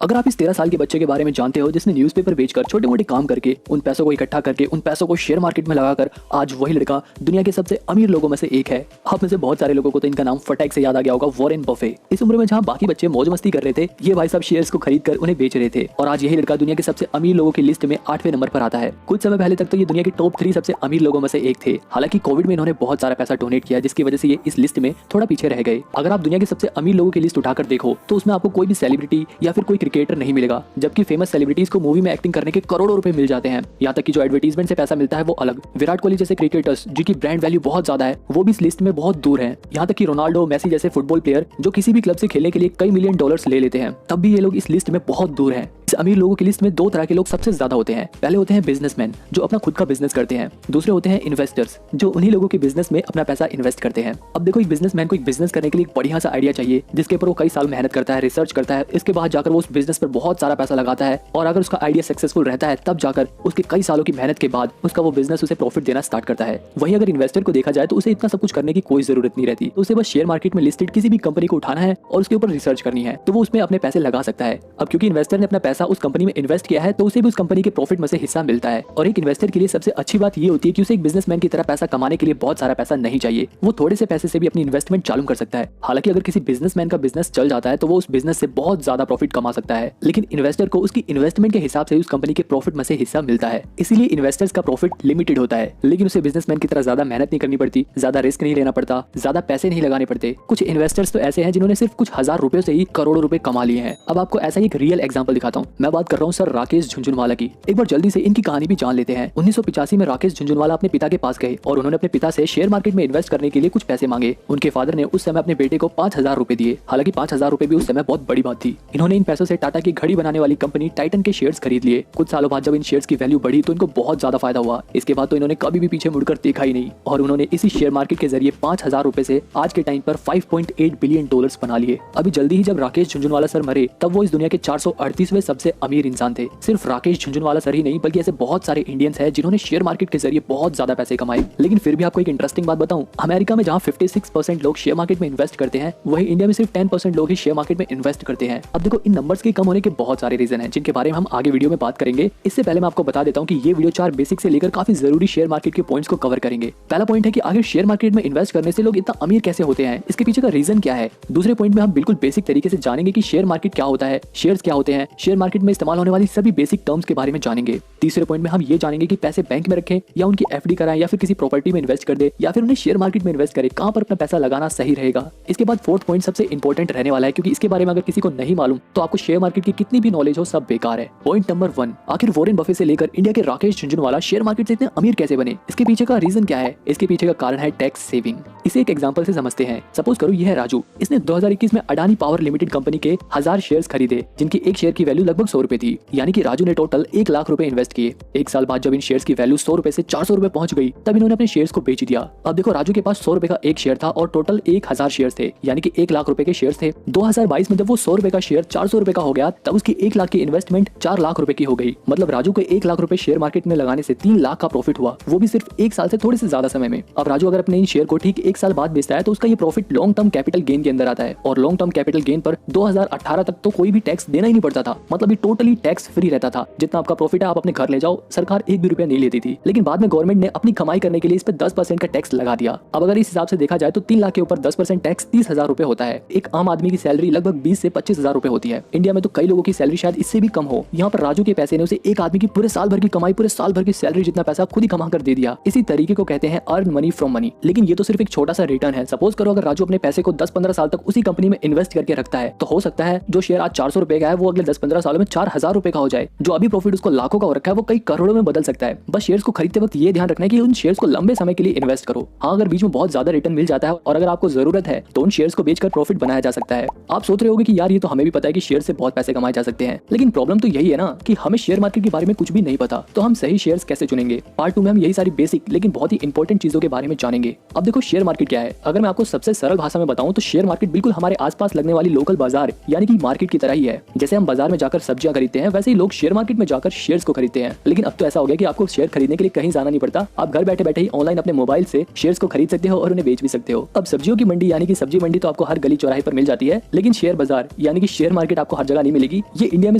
अगर आप इस 13 साल के बच्चे के बारे में जानते हो जिसने न्यूज़पेपर बेचकर छोटे मोटे काम करके उन पैसों को इकट्ठा करके उन पैसों को शेयर मार्केट में लगाकर आज वही लड़का दुनिया के सबसे अमीर लोगों में से एक है। आप में से बहुत सारे लोगों को तो इनका नाम फटाक से याद आ गया होगा, वॉरेन बफे। इस उम्र में जहां बाकी बच्चे मौज मस्ती कर रहे थे, ये भाई साहब शेयर्स को खरीद कर उन्हें बेच रहे थे और आज यही लड़का दुनिया के सबसे अमीर लोगों की लिस्ट में 8वें नंबर पर आता है। कुछ समय पहले तक तो ये दुनिया के टॉप 3 सबसे अमीर लोगों में से एक थे। हालांकि कोविड में इन्होंने बहुत सारा पैसा डोनेट किया जिसकी वजह से ये इस लिस्ट में थोड़ा पीछे रह गए। अगर आप दुनिया के सबसे अमीर लोगों की लिस्ट उठाकर देखो तो उसमें आपको कोई भी सेलिब्रिटी या फिर कोई क्रिकेटर नहीं मिलेगा, जबकि फेमस सेलिब्रिटीज को मूवी में एक्टिंग करने के करोड़ों रुपए मिल जाते हैं। यहाँ तक कि जो एडवर्टाइजमेंट से पैसा मिलता है वो अलग। विराट कोहली जैसे क्रिकेटर्स जिनकी ब्रांड वैल्यू बहुत ज्यादा है वो भी इस लिस्ट में बहुत दूर हैं। यहाँ तक कि रोनाल्डो, मेसी जैसे फुटबॉल प्लेयर जो किसी भी क्लब से खेलने के लिए कई मिलियन डॉलर्स ले लेते हैं, तब भी ये लोग इस लिस्ट में बहुत दूर हैं। इस अमीर लोगों की लिस्ट में 2 तरह के लोग सबसे ज्यादा होते हैं। पहले होते हैं बिजनेसमैन जो अपना खुद का बिजनेस करते हैं। दूसरे होते हैं इन्वेस्टर्स जो उन्हीं लोगों के बिजनेस में अपना पैसा इन्वेस्ट करते हैं। अब देखो, एक बिजनेसमैन को एक बिजनेस करने के लिए एक बढ़िया सा आइडिया चाहिए जिसके ऊपर वो कई साल मेहनत करता है, रिसर्च करता है। इसके बाद जाकर वो उस बिजनेस पर बहुत सारा पैसा लगाता है और अगर उसका आइडिया सक्सेसफुल रहता है तब जाकर उसके कई सालों की मेहनत के बाद उसका वो बिजनेस उसे प्रॉफिट देना स्टार्ट करता है। वहीं अगर इन्वेस्टर को देखा जाए तो उसे इतना सब कुछ करने की कोई जरूरत नहीं रहती। तो उसे बस शेयर मार्केट में लिस्टेड किसी भी कंपनी को उठाना है और उसके ऊपर रिसर्च करनी है तो वो उसमें अपने पैसे लगा सकता है। अब क्योंकि इन्वेस्टर ने अपना पैसा उस कंपनी में इन्वेस्ट किया है तो उसे भी उस कंपनी के प्रॉफिट में से हिस्सा मिलता है। और एक इन्वेस्टर के लिए सबसे अच्छी बात ये होती है कि उसे एक बिजनेसमैन की तरह पैसा कमाने के लिए बहुत सारा पैसा नहीं चाहिए। वो थोड़े से पैसे से भी अपनी इन्वेस्टमेंट चालू कर सकता है। हालांकि अगर किसी बिजनेसमैन का बिजनेस चल जाता है तो वो उस बिजनेस से बहुत ज्यादा प्रॉफिट कमा सकता है, लेकिन इन्वेस्टर को उसकी इन्वेस्टमेंट के हिसाब से उस कंपनी के प्रॉफिट में से हिस्सा मिलता है। इसीलिए इन्वेस्टर्स का प्रॉफिट लिमिटेड होता है, लेकिन उसे बिजनेसमैन की तरह ज्यादा मेहनत नहीं करनी पड़ती, ज्यादा रिस्क नहीं लेना पड़ता, ज्यादा पैसे नहीं लगाने पड़ते। कुछ इन्वेस्टर्स तो ऐसे हैं जिन्होंने सिर्फ कुछ हजार रुपए से ही करोड़ों रुपए कमा लिए हैं। अब आपको ऐसा ही एक रियल एग्जांपल दिखाता हूँ। मैं बात कर रहा हूँ सर राकेश झुनझुनवाला की। एक बार जल्दी से इनकी कहानी भी जान लेते हैं। 1985 में राकेश झुनझुनवाला अपने पिता के पास गए और उन्होंने अपने पिता से शेयर मार्केट में इन्वेस्ट करने के लिए कुछ पैसे मांगे। उनके फादर ने उस समय अपने बेटे को 5000 रुपए दिए। हालांकि 5000 रुपए भी उस समय बहुत बड़ी बात थी। इन्होंने इन पैसों से टाटा की घड़ी बनाने वाली कंपनी टाइटन के शेयर्स खरीद लिए। कुछ सालों बाद जब इन शेयर्स की वैल्यू बढ़ी तो इनको बहुत ज्यादा फायदा हुआ। इसके बाद तो इन्होंने कभी भी पीछे मुड़कर देखा ही नहीं और उन्होंने इसी शेयर मार्केट के जरिए 5000 रुपए से आज के टाइम पर 5.8 बिलियन डॉलर्स बना लिए। अभी जल्दी ही जब राकेश झुनझुनवाला सर मरे तब वो इस दुनिया के 438वें सबसे अमीर इंसान थे। सिर्फ राकेश झुनझुनवाला सर ही नहीं बल्कि ऐसे बहुत सारे इंडियंस हैं जिन्होंने शेयर मार्केट के जरिए बहुत ज्यादा पैसे कमाए। लेकिन फिर भी आपको एक इंटरेस्टिंग बात बताऊं, अमेरिका में जहां 56% लोग शेयर मार्केट में इन्वेस्ट करते हैं वहीं इंडिया में सिर्फ 10% लोग ही शेयर मार्केट में इन्वेस्ट करते हैं। अब देखो, इन नंबर्स के कम होने के बहुत सारे रीजन हैं जिनके बारे में हम आगे वीडियो में बात करेंगे। इससे पहले मैं आपको बता देता हूं कि ये वीडियो 4 बेसिक से लेकर काफी जरूरी शेयर मार्केट के पॉइंट्स को कवर करेंगे। पहला पॉइंट है कि आखिर शेयर मार्केट में इन्वेस्ट करने से लोग इतना अमीर कैसे होते हैं, इसके पीछे का रीजन क्या है। दूसरे पॉइंट में हम बिल्कुल बेसिक तरीके से जानेंगे कि शेयर मार्केट क्या होता है, शेयर्स क्या होते हैं, शेयर मार्केट में इस्तेमाल होने वाली सभी बेसिक टर्म्स के बारे में जानेंगे। तीसरे पॉइंट में हम ये जानेंगे कि पैसे बैंक में रखें या उनकी एफडी कराएं या फिर किसी प्रॉपर्टी में इन्वेस्ट कर दे या फिर उन्हें शेयर मार्केट में इन्वेस्ट करें, कहां पर अपना पैसा लगाना सही रहेगा। इसके बाद फोर्थ पॉइंट सबसे इंपॉर्टेंट रहने वाला है क्योंकि इसके बारे में अगर किसी को नहीं मालूम तो आपको शेयर मार्केट की कितनी भी नॉलेज हो सब बेकार है। पॉइंट नंबर 1, आखिर वॉरेन बफे से लेकर इंडिया के राकेश झुनझुनवाला शेयर मार्केट से इतने अमीर कैसे बने, इसके पीछे का रीजन क्या है। इसके पीछे का कारण है टैक्स सेविंग। इसे एक एग्जांपल से समझते हैं। सपोज करो ये है राजू, इसने 2021 में अडानी पावर लिमिटेड कंपनी के 1000 शेयर्स खरीदे जिनकी एक शेयर की वैल्यू लगभग 100 रुपए थी। यानी कि राजू ने टोटल 1 लाख रुपए इन्वेस्ट किए। एक साल बाद जब इन शेयर्स की वैल्यू 100 रुपए से 400 रुपए पहुंच गई तब इन्होंने अपने शेयर्स को बेच दिया। अब देखो, राजू के पास 100 रुपए का एक शेयर था और टोटल 1000 शेयर्स थे, यानी कि 1 लाख रुपए के शेयर्स थे। 2022 में जब वो 100 रुपए का शेयर 400 रुपए का हो गया तब उसकी 1 लाख की इन्वेस्टमेंट 4 लाख रुपए की हो गई। मतलब राजू को 1 लाख रुपए शेयर मार्केट में लगाने से 3 लाख का प्रॉफिट हुआ, वो भी सिर्फ 1 साल से थोड़े से ज्यादा समय में। अब राजू अगर अपने इन शेयर को ठीक 1 साल बाद बेचता है तो उसका ये profit long term capital gain के अंदर आता है और लॉन्ग टर्म कैपिटल गेन पर 2018 तक तो कोई भी टैक्स देना ही नहीं पड़ता था। मतलब ये टोटली टैक्स फ्री रहता था। जितना आपका प्रॉफिट है आप अपने घर ले जाओ, सरकार 1 भी रुपया नहीं लेती थी। लेकिन बाद में गवर्नमेंट ने अपनी कमाई करने के लिए इस पर 10% का टैक्स लगा दिया। अब अगर इस हिसाब से देखा जाए तो 3 लाख के ऊपर 10% टैक्स 30,000 रुपए होता है। एक आम आदमी की सैलरी लगभग 20 से 25,000 रुपए होती है। इंडिया में तो कई लोगों की सैलरी शायद इससे भी कम हो। यहाँ पर राजू के पैसे ने उसे एक आदमी की पूरे साल भर की कमाई, पूरे साल भर की सैलरी जितना पैसा खुद ही कमा कर दे दिया। इसी तरीके को कहते हैं अर्न मनी फ्रॉम मनी। लेकिन ये तो सिर्फ एक छोटा सा रिटर्न है। सपोज करो अगर राजू अपने पैसे को 10-15 साल तक उसी कंपनी में इन्वेस्ट करके रखता है तो हो सकता है जो शेयर आज 400 रुपए का है वो अगले 10-15 सालों में 4000 रुपए का हो जाए। जो अभी प्रॉफिट उसको लाखों का हो रखा है वो कई करोड़ों में बदल सकता है। बस शेयर्स को खरीदते वक्त ये ध्यान रखना है कि उन शेयर्स को लंबे समय के लिए इन्वेस्ट करो। हाँ, अगर बीच में बहुत ज्यादा रिटर्न मिल जाता है और अगर आपको जरूरत है तो उन शेयर्स को बेचकर प्रॉफिट बनाया जा सकता है। आप सोच रहे होंगे कि यार ये तो हमें भी पता है कि शेयर से बहुत पैसे कमाए जा सकते हैं, लेकिन प्रॉब्लम तो यही है ना कि हमें शेयर मार्केट के बारे में कुछ भी नहीं पता, तो हम सही शेयर्स कैसे चुनेंगे। पार्ट 2 में हम यही सारी बेसिक लेकिन बहुत ही इंपॉर्टेंट चीजों के बारे में जानेंगे। अब देखो, शेयर मार्केट क्या है। अगर मैं आपको सबसे सरल भाषा में बताऊं तो शेयर मार्केट बिल्कुल हमारे आसपास लगने वाली लोकल बाजार यानी कि मार्केट की तरह ही है। जैसे हम बाजार में जाकर सब्जियां खरीदते हैं, वैसे ही लोग शेयर मार्केट में जाकर शेयर्स को खरीदते हैं। लेकिन अब तो ऐसा हो गया कि आपको शेयर खरीदने के लिए कहीं जाना नहीं पड़ता, आप घर बैठे बैठे ही ऑनलाइन अपने मोबाइल से शेयर्स को खरीद सकते हो और उन्हें बेच भी सकते हो। अब सब्जियों की मंडी यानी कि सब्जी मंडी तो आपको हर गली चौराहे पर मिल जाती है, लेकिन शेयर बाजार यानी कि शेयर मार्केट आपको हर जगह नहीं मिलेगी। ये इंडिया में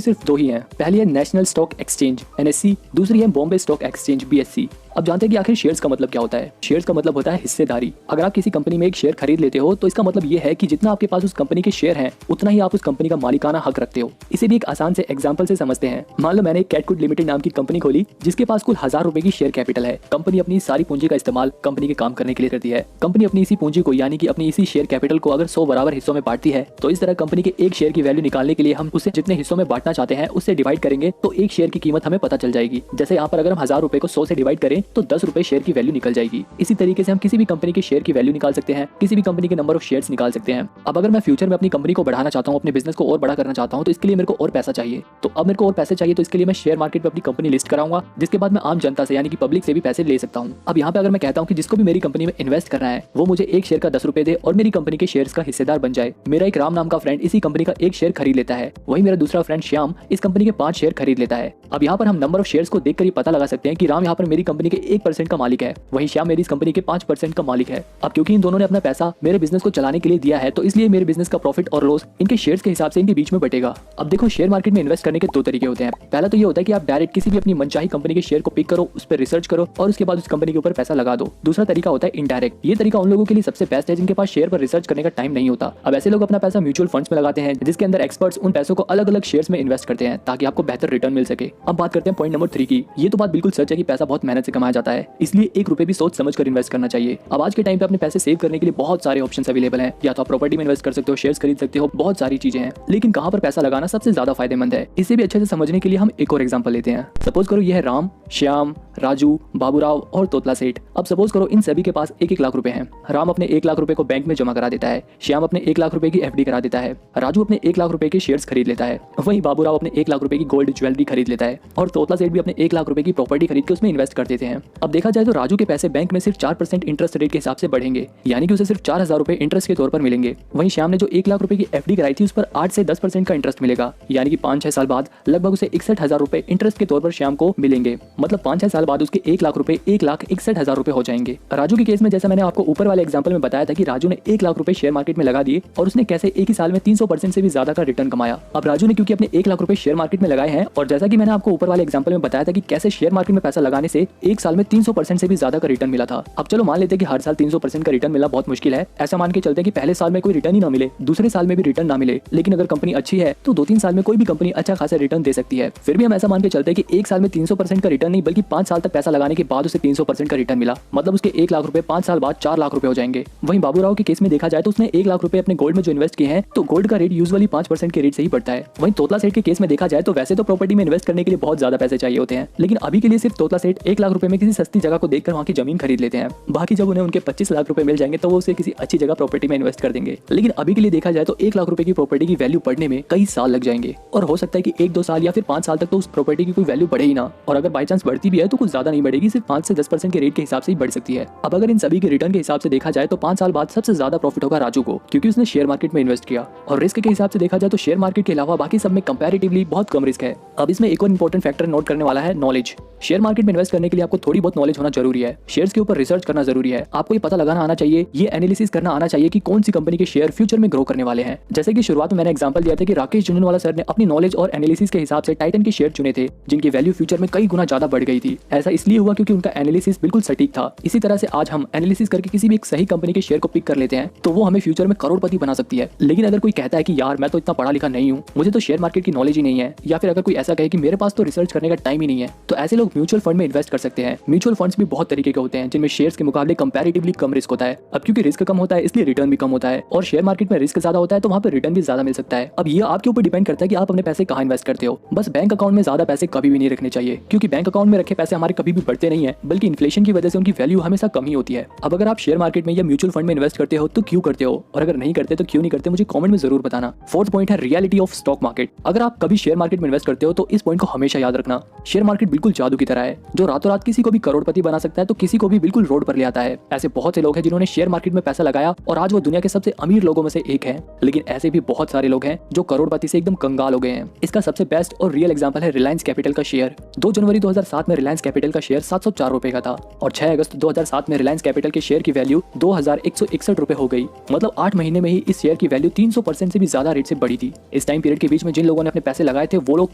सिर्फ 2 ही है। पहली है नेशनल स्टॉक एक्सचेंज NSE, दूसरी है बॉम्बे स्टॉक एक्सचेंज BSE। अब जानते हैं कि आखिर शेयर्स का मतलब क्या होता है। शेयर्स का मतलब होता है हिस्सेदारी। अगर आप किसी कंपनी में एक शेयर खरीद लेते हो तो इसका मतलब ये है कि जितना आपके पास उस कंपनी के शेयर हैं उतना ही आप उस कंपनी का मालिकाना हक रखते हो। इसे भी एक आसान से एग्जांपल से समझते हैं। मान लो मैंने एक कैटकुड लिमिटेड नाम की कंपनी खोली जिसके पास कुल 1000 रुपए की शेयर कैपिटल है। कंपनी अपनी सारी पूंजी का इस्तेमाल कंपनी के काम करने के लिए करती है। कंपनी अपनी इसी पूंजी को यानी कि अपनी इसी शेयर कैपिटल को अगर 100 बराबर हिस्सों में बांटती है तो इस तरह कंपनी के एक शेयर की वैल्यू निकालने के लिए हम उसे जितने हिस्सों में बांटना चाहते हैं उससे डिवाइड करेंगे तो एक शेयर की कीमत हमें पता चल जाएगी। जैसे यहाँ पर अगर हम 1000 रुपए को 100 से डिवाइड करें तो 10 रुपए शेयर की वैल्यू निकल जाएगी। इसी तरीके से हम किसी भी कंपनी के शेयर की वैल्यू निकाल सकते हैं, किसी भी कंपनी के नंबर ऑफ शेयर्स निकाल सकते हैं। अब अगर मैं फ्यूचर में अपनी कंपनी को बढ़ाना चाहता हूँ, अपने बिजनेस को और बड़ा करना चाहता हूँ तो इसके लिए मेरे को और पैसा चाहिए। तो अब मेरे को और पैसे चाहिए तो इसके लिए मैं शेयर मार्केट में अपनी कंपनी लिस्ट कराऊंगा, जिसके बाद मैं आम जनता से यानी कि पब्लिक से भी पैसे ले सकता हूँ। अब यहाँ पे अगर मैं कहता हूँ कि जिसको भी मेरी कंपनी में इन्वेस्ट करना है वो मुझे एक शेयर का 10 रुपए दे और मेरी कंपनी के शेयर्स का हिस्सेदार बन जाए। मेरा एक राम नाम का फ्रेंड इसी कंपनी का एक शेयर खरीद लेता है, वहीं मेरा दूसरा फ्रेंड श्याम इस कंपनी के 5 शेयर खरीद लेता है। अब यहाँ पर हम नंबर ऑफ शेयर्स को देखकर ही पता लगा सकते हैं कि राम यहाँ पर मेरी कंपनी के 1% का मालिक है, वहीं श्याम मेरी इस कंपनी के 5% का मालिक है। अब क्योंकि इन दोनों ने अपना पैसा मेरे बिजनेस को चलाने के लिए दिया है तो इसलिए मेरे बिजनेस का प्रॉफिट और लॉस इनके शेयर्स के हिसाब से इनके बीच में बटेगा। अब देखो, शेयर मार्केट में इन्वेस्ट करने के 2 तरीके होते हैं। पहला तो ये होता है कि आप डायरेक्ट किसी भी अपनी मनचाही कंपनी के शेयर को पिक करो, उस पर रिसर्च करो और उसके बाद उस कंपनी के ऊपर पैसा लगा दो। दूसरा तरीका होता है इनडायरेक्ट। ये तरीका उन लोगों के लिए सबसे बेस्ट है जिनके पास शेयर पर रिसर्च करने का टाइम नहीं होता। अब ऐसे लोग अपना पैसा म्यूचुअल फंड्स में लगाते हैं जिसके अंदर एक्सपर्ट्स उन पैसों को अलग अलग शेयर्स में इन्वेस्ट करते हैं ताकि आपको बेहतर रिटर्न मिल सके। अब बात करते हैं पॉइंट नंबर 3 की। ये तो बात बिल्कुल सच है कि पैसा बहुत मेहनत से कमाया जाता है, इसलिए 1 रुपए भी सोच समझ कर इन्वेस्ट करना चाहिए। अब आज के टाइम पे अपने पैसे सेव करने के लिए बहुत सारे ऑप्शंस अवेलेबल हैं। या तो आप प्रॉपर्टी में इन्वेस्ट कर सकते हो, शेयर्स खरीद सकते हो, बहुत सारी चीजें हैं। लेकिन कहां पर पैसा लगाना सबसे ज्यादा फायदेमंद है, इसे भी अच्छे से समझने के लिए हम एक और एग्जांपल लेते हैं। सपोज करो ये है राम, श्याम, राजू, बाबूराव और तोतला सेठ। अब सपोज करो इन सभी के पास 1-1 लाख रुपए हैं। राम अपने 1 लाख रुपए को बैंक में जमा करा देता है, श्याम अपने 1 लाख रुपए की FD करा देता है, राजू अपने 1 लाख रुपए के शेयर्स खरीद लेता है, वहीं बाबूराव अपने 1 लाख रुपए की गोल्ड ज्वेलरी खरीद लेता है और तोतला सेठ भी अपने 1 लाख रुपए की प्रॉपर्टी खरीद के उसमें इन्वेस्ट कर देते हैं। अब देखा जाए तो राजू के पैसे बैंक में सिर्फ 4% इंटरेस्ट रेट के हिसाब से बढ़ेंगे, यानी कि उसे सिर्फ 4000 रुपए इंटरेस्ट के तौर पर मिलेंगे। वहीं श्याम ने जो 1 लाख रुपए की FD कराई थी उस पर 8 से 10% का इंटरेस्ट मिलेगा, यानी कि 5-6 साल बाद लगभग उसे 61,000 रुपए इंटरेस्ट के तौर पर श्याम को मिलेंगे। मतलब 5-6 साल बाद उसके 1 लाख रुपए 1,61,000 रुपए हो जाएंगे। राजू के केस में जैसा मैंने आपको ऊपर वाले एग्जांपल में बताया था कि राजू ने 1 लाख रुपए शेयर मार्केट में लगा दिए और उसने कैसे एक ही साल में 300% से भी ज्यादा का रिटर्न कमाया। अब राजू ने क्योंकि अपने 1 लाख रुपए शेयर मार्केट में लगाए हैं और जैसा कि मैंने आपको ऊपर वाले एग्जांपल में बताया था कि कैसे शेयर मार्केट में पैसा लगाने से एक साल में 300% से भी ज्यादा का रिटर्न मिला था। अब चलो मान लेते हैं कि हर साल 300% का रिटर्न मिलना बहुत मुश्किल है। ऐसा मान के चलते हैं कि पहले साल में कोई रिटर्न ही ना मिले, दूसरे साल में भी रिटर्न ना मिले, लेकिन अगर कंपनी अच्छी है तो 2-3 साल में कोई भी कंपनी अच्छा खासा रिटर्न दे सकती है। फिर भी हम ऐसा मान के चलते हैं कि एक साल में 300% का रिटर्न नहीं बल्कि 5 साल तक पैसा लगाने के बाद उसे 300% का रिटर्न मिला, मतलब उसके 1 लाख रुपए 5 साल बाद 4 लाख रुपए हो जाएंगे। वहीं बाबूराव के केस में देखा जाए तो उसने 1 लाख रुपए अपने गोल्ड में जो इन्वेस्ट किए हैं तो गोल्ड का रेट यूजुअली 5% के रेट से ही बढ़ता है। वहीं तोतला सेठ के केस में देखा जाए तो वैसे तो प्रॉपर्टी में इन्वेस्ट करने के लिए बहुत ज्यादा पैसे चाहिए होते हैं, लेकिन अभी के लिए सिर्फ तोतला सेठ 1 लाख रुपए में किसी सस्ती जगह को देखकर वहां की जमीन खरीद लेते हैं। बाकी जब उन्हें उनके 25 लाख रुपए मिल जाएंगे तो वो उसे किसी अच्छी जगह प्रॉपर्टी में इन्वेस्ट कर देंगे। लेकिन अभी के लिए देखा जाए तो 1 लाख रुपए की प्रॉपर्टी की वैल्यू बढ़ने में कई साल लग जाएंगे और हो सकता है कि 1-2 साल या फिर 5 साल तक तो उस प्रॉपर्टी की कोई वैल्यू बढ़े ही ना, और अगर बाई चांस बढ़ती भी है तो कुछ ज्यादा नहीं बढ़ेगी, सिर्फ 5 से 10% के रेट के हिसाब से ही बढ़ सकती है। अब अगर इन सभी के रिटर्न के हिसाब से देखा जाए तो 5 साल बाद सबसे ज्यादा प्रॉफिट होगा राजू को, क्योंकि उसने शेयर मार्केट में इन्वेस्ट किया। और रिस्क के हिसाब से देखा जाए तो शेयर मार्केट के अलावा बाकी सब में कंपैरेटिवली बहुत कम रिस्क है। अब इसमें एक और इंपॉर्टेंट फैक्टर नोट करने वाला है नॉलेज। शेयर मार्केट में इन्वेस्ट करने के लिए आपको थोड़ी बहुत नॉलेज होना जरूरी है। शेयर्स के ऊपर रिसर्च करना जरूरी है। आपको ये पता लगाना आना चाहिए, ये एनालिसिस करना आना चाहिए कि कौन सी कंपनी के शेयर फ्यूचर में ग्रो करने वाले हैं। जैसे कि शुरुआत में मैंने एग्जांपल दिया था कि राकेश झुनझुनवाला सर ने अपनी नॉलेज और एनालिसिस के हिसाब से टाइटन के शेयर चुने थे जिनकी वैल्यू फ्यूचर में कई गुना ज्यादा बढ़ गई थी। ऐसा इसलिए हुआ क्योंकि उनका एनालिसिस बिल्कुल सटीक था। इसी तरह से आज हम एनालिसिस करके किसी भी एक सही कंपनी के शेयर को पिक कर लेते हैं तो वो हमें फ्यूचर में करोड़पति बना सकती है। लेकिन अगर कोई कहता है कि यार मैं तो इतना पढ़ा लिखा नहीं हूँ, मुझे तो शेयर मार्केट की नॉलेज ही नहीं है, या फिर अगर कोई ऐसा कहे कि मेरे पास तो रिसर्च करने का टाइम ही नहीं है, तो ऐसे लोग म्यूचुअल फंड में इन्वेस्ट कर सकते हैं। म्यूचुअल फंड्स भी बहुत तरीके के होते हैं जिनमें शेयर्स के मुकाबले कंपैरेटिवली कम रिस्क होता है। अब क्योंकि रिस्क कम होता है इसलिए रिटर्न भी कम होता है, और शेयर मार्केट में रिस्क ज्यादा होता है तो वहाँ पर रिटर्न भी ज्यादा मिल सकता है। अब ये आपके ऊपर डिपेंड करता है कि आप अपने पैसे कहाँ इन्वेस्ट करते हो। बस बैंक अकाउंट में ज्यादा पैसे कभी भी नहीं रखने चाहिए, क्योंकि बैंक अकाउंट में रखे पैसे हमारे कभी भी बढ़ते नहीं है, बल्कि इन्फ्लेशन की वजह से उनकी वैल्यू हमेशा कम ही होती है। अब अगर आप शेयर मार्केट में या म्यूचुअल फंड में इन्वेस्ट करते हो तो क्यों करते हो, और अगर नहीं करते तो क्यों नहीं करते, मुझे कमेंट में जरूर बताना। फोर्थ पॉइंट है रियलिटी ऑफ स्टॉक मार्केट। अगर आप कभी शेयर मार्केट में इन्वेस्ट करते हो तो इस पॉइंट को हमेशा याद रखना। शेयर मार्केट बिल्कुल जादू की तरह है, जो रातों रात किसी को भी करोड़पति बना सकता है तो किसी को भी बिल्कुल रोड पर ले आता है। ऐसे बहुत से लोग हैं जिन्होंने शेयर मार्केट में पैसा लगाया और आज वो दुनिया के सबसे अमीर लोगों में से एक है। लेकिन ऐसे भी बहुत सारे लोग हैं जो करोड़पति से एकदम कंगाल हो गए हैं। इसका सबसे बेस्ट और रियल एग्जांपल है रिलायंस कैपिटल का शेयर। 2 जनवरी 2007 में रिलायंस कैपिटल का शेयर 704 रुपए का था और 6 अगस्त 2007 में रिलायंस कैपिटल के शेयर की वैल्यू 2161 रुपए हो गई। मतलब 8 महीने में ही इस शेयर की वैल्यू 300% से भी ज्यादा रेट से बढ़ी थी। इस टाइम पीरियड के बीच में जिन लोगों ने अपने पैसे लगाए थे वो लोग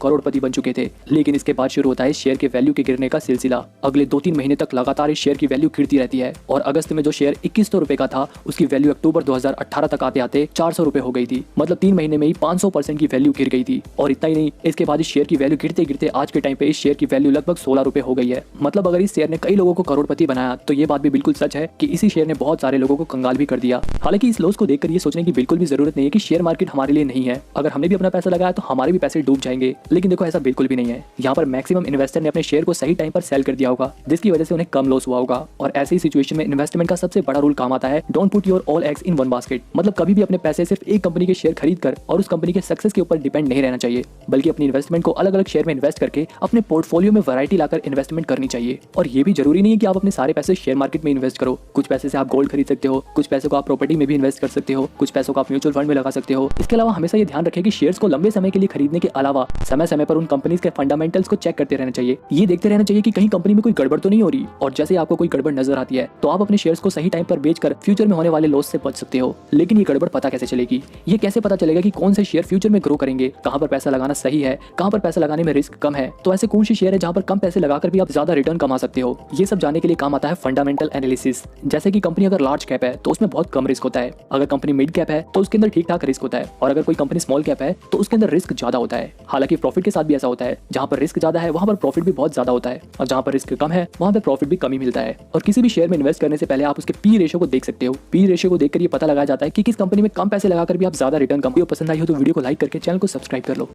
करोड़पति बन चुके थे। लेकिन इसके बाद शुरू होता है शेयर के वैल्यू के गिरने का सिलसिला। अगले 2-3 महीने तक लगातार इस शेयर की वैल्यू गिरती रहती है और अगस्त में जो शेयर 2100 रुपए का था उसकी वैल्यू अक्टूबर 2018 तक आते आते 400 रुपए हो गई थी। मतलब 3 महीने में ही 500% की वैल्यू गिर गई थी। और इतना ही नहीं, इसके बाद इस शेयर की वैल्यू गिरते गिरते आज के टाइम पे इस शेयर की वैल्यू लगभग 16 रुपए हो गई है। मतलब अगर इस शेयर ने कई लोगों को करोड़पति बनाया तो ये बात भी बिल्कुल सच है कि इसी शेयर ने बहुत सारे लोगों को कंगाल भी कर दिया। हालांकि इस लॉस को देखकर ये सोचने की बिल्कुल भी जरूरत नहीं है कि शेयर मार्केट हमारे लिए नहीं है। अगर हमने भी अपना पैसा लगाया तो हमारे भी पैसे डूब जाएंगे। लेकिन देखो, ऐसा बिल्कुल भी नहीं है। यहाँ पर मैक्सिमम इन्वेस्टर ने अपने शेयर को सही टाइम पर सेल कर दिया होगा, जिसकी वजह से उन्हें कम लॉस हुआ होगा। और ऐसी सिचुएशन में इन्वेस्टमेंट का सबसे बड़ा रूल काम आता है, don't put your all eggs in one basket. मतलब कभी भी अपने पैसे सिर्फ एक कंपनी के शेयर खरीद कर और उस कंपनी के सक्सेस के ऊपर डिपेंड नहीं रहना चाहिए, बल्कि अपनी इन्वेस्टमेंट को अलग अलग शेयर में इन्वेस्ट करके अपने पोर्टफोलियो में वैरायटी लाकर इन्वेस्टमेंट करनी चाहिए। और ये भी जरूरी नहीं है कि आप अपने सारे पैसे शेयर मार्केट में इन्वेस्ट करो। कुछ पैसे से आप गोल्ड खरीद सकते हो, कुछ पैसों को आप प्रॉपर्टी में भी इन्वेस्ट कर सकते हो, कुछ पैसों को आप म्यूचुअल फंड में लगा सकते हो। इसके अलावा हमेशा ये ध्यान रखें कि शेयर्स को लंबे समय के लिए खरीदने के अलावा समय समय पर उन कंपनीज के फंडामेंटल्स को चेक करते रहना चाहिए। ये देखते रहना चाहिए कि कहीं कंपनी में कोई गड़बड़ तो नहीं हो रही। और जैसे आपको कोई गड़बड़ नजर आती है तो आप अपने शेयर्स को सही टाइम पर बेचकर फ्यूचर में होने वाले लॉस से बच सकते हो। लेकिन ये गड़बड़ पता कैसे चलेगी? ये कैसे पता चलेगा कि कौन से शेयर फ्यूचर में ग्रो करेंगे, कहां पर पैसा लगाना सही है, कहां पर पैसा लगाने में रिस्क कम है? तो ऐसे कौन से शेयर है जहां पर कम पैसे लगाकर भी आप ज्यादा रिटर्न कमा सकते हो? ये सब जानने के लिए काम आता है फंडामेंटल एनालिसिस। जैसे कि कंपनी अगर लार्ज कैप है तो उसमें बहुत कम रिस्क होता है, अगर कंपनी मिड कैप है तो उसके अंदर ठीक ठाक रिस्क होता है, और अगर कोई कंपनी स्मॉल कैप है तो उसके अंदर रिस्क ज्यादा होता है। हालांकि प्रॉफिट के साथ भी ऐसा होता है, जहां पर रिस्क ज्यादा है वहां पर प्रॉफिट भी बहुत ज्यादा होता है, और जहां पर रिस्क कम है वहां पर प्रॉफिट भी कम ही मिलता है। और किसी भी शेयर में इन्वेस्ट करने से पहले आप उसके पी रेशियो को देख सकते हो। पी रेशियो को देखकर ये पता लगाया जाता है कि किस कंपनी में कम पैसे लगाकर भी आप ज्यादा रिटर्न कम। पसंद आई हो तो वीडियो को लाइक करके चैनल को सब्सक्राइब कर लो।